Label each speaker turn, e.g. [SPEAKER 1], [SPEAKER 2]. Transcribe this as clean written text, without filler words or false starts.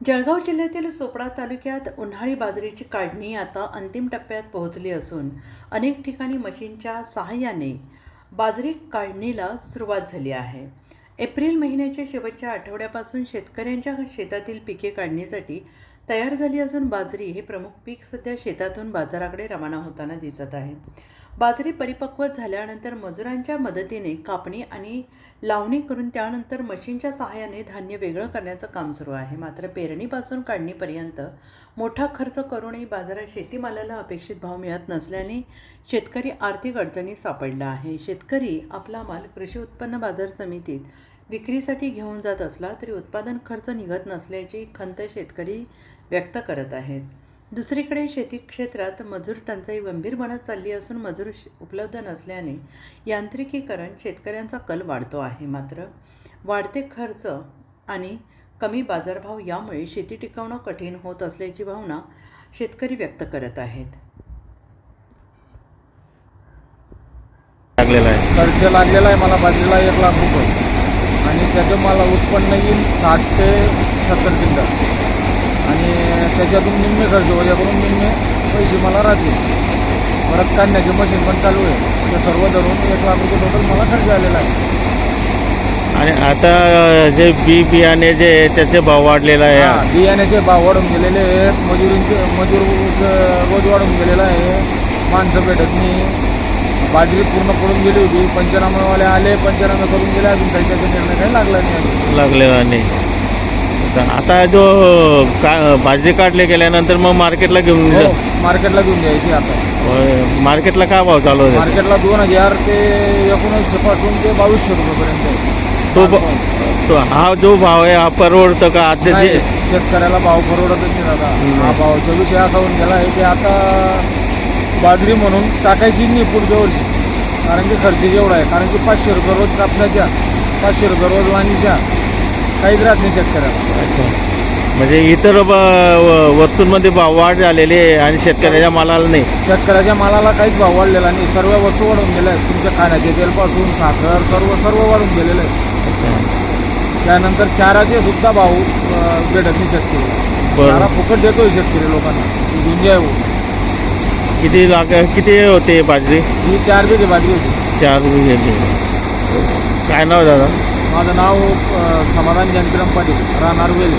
[SPEAKER 1] जळगाव जिल्ह्यातील चोपडा तालुक्यात उन्हाळी बाजरीची काढणी आता अंतिम टप्प्यात पोहोचली असून अनेक ठिकाणी मशीनच्या सहाय्याने बाजरी काढणीला सुरुवात झाली आहे. एप्रिल महिन्याच्या शेवटच्या आठवड्यापासून शेतकऱ्यांच्या शेतातील पिके काढणीसाठी तयार झाली असून बाजरी हे प्रमुख पीक सध्या शेतातून बाजाराकडे रवाना होताना दिसत आहे. बाजरी परिपक्व झाल्यानंतर मजुरांच्या मदतीने कापणी आणि लावणी करून त्यानंतर मशीनच्या सहाय्याने धान्य वेगळं करण्याचं काम सुरू आहे. मात्र पेरणीपासून काढणीपर्यंत मोठा खर्च करूनही बाजारात शेतीमालाला अपेक्षित भाव मिळत नसल्याने शेतकरी आर्थिक अडचणीत सापडला आहे. शेतकरी आपला माल कृषी उत्पन्न बाजार समितीत विक्रीसाठी घेऊन जात असला तरी उत्पादन खर्च निघत नसल्याची खंत शेतकरी व्यक्त करत आहेत. दुसरीकडे शेती क्षेत्रात मजूर टंचाई गंभीर बनत चालली असून मजूर उपलब्ध नसल्याने यांत्रिकीकरण शेतकऱ्यांचा कल वाढतो आहे. मात्र वाढते खर्च आणि कमी बाजारभाव यामुळे शेती टिकवणं कठीण होत असल्याची भावना शेतकरी व्यक्त करत आहेत.
[SPEAKER 2] खर्च लागलेला आहे मला बाजरीला 1 लाख रुपये आणि त्याचं मला उत्पन्न येईल 60 ते 70 क्विंटल आणि त्याच्यातून निम्मे खर्च वजा करून निम्मे पैसे मला राहतील. परत काढण्याचे मशीन पण चालू आहे. ते सर्व धरून 1 लाख रुपये टोटल मला खर्च आलेला आहे.
[SPEAKER 3] आणि आता जे बियाणे जे त्याचे भाव वाढलेला आहे,
[SPEAKER 2] बियाण्याचे भाव वाढून गेलेले आहेत. मजूर रोज वाढून गेलेला आहे. माणसं भेटत नाही. बाजरी पूर्ण पडून गेली होती. पंचनामेवाले आले, पंचनामे करून गेले. अजून काही त्याचा निर्णय काही
[SPEAKER 3] लागलेला नाही. आता जो बाजरी काढले गेल्यानंतर मग मार्केटला घेऊन
[SPEAKER 2] मार्केटला घेऊन जायची. आता
[SPEAKER 3] मार्केटला काय भाव चालू आहे?
[SPEAKER 2] मार्केटला 2000 ते 1900 पासून ते 2200 रुपयेपर्यंत.
[SPEAKER 3] तो हा जो भाव आहे हा परवडतं का? आता
[SPEAKER 2] शेतकऱ्याला भाव परवडतच नाही दादा. हा भावाचा विषय असा होऊन गेला आहे की आता बाजरी म्हणून टाकायची नाही पुढच्या वर्षी. कारण की खर्च जेवढा आहे. कारण की 500 रुपये रोज कापण्याच्या, 500 रुपये रोज वाणीच्या काहीच राहत नाही शेतकऱ्याला.
[SPEAKER 3] म्हणजे इतर वस्तूंमध्ये भाव वाढ झालेली आहे आणि शेतकऱ्याच्या मालाला नाही.
[SPEAKER 2] शेतकऱ्याच्या मालाला काहीच भाव वाढलेला नाही. सर्व वस्तू वाढून गेल्या आहेत. तुमच्या खाण्याचे तेलपासून साखर सर्व वाढून गेलेलं आहे. त्यानंतर चाराचे सुद्धा भाव भेटत नाही शेतकरी. चारा फुकट देतोय शेतकरी लोकांना. गुंजाय हो.
[SPEAKER 3] किती होते बाजरी?
[SPEAKER 2] ही 4 बिघे बाजरी होती.
[SPEAKER 3] 4 बिघे. काय नाव दादा?
[SPEAKER 2] माझं नाव समाधान जयंतराम पाटील, राहणार वेल.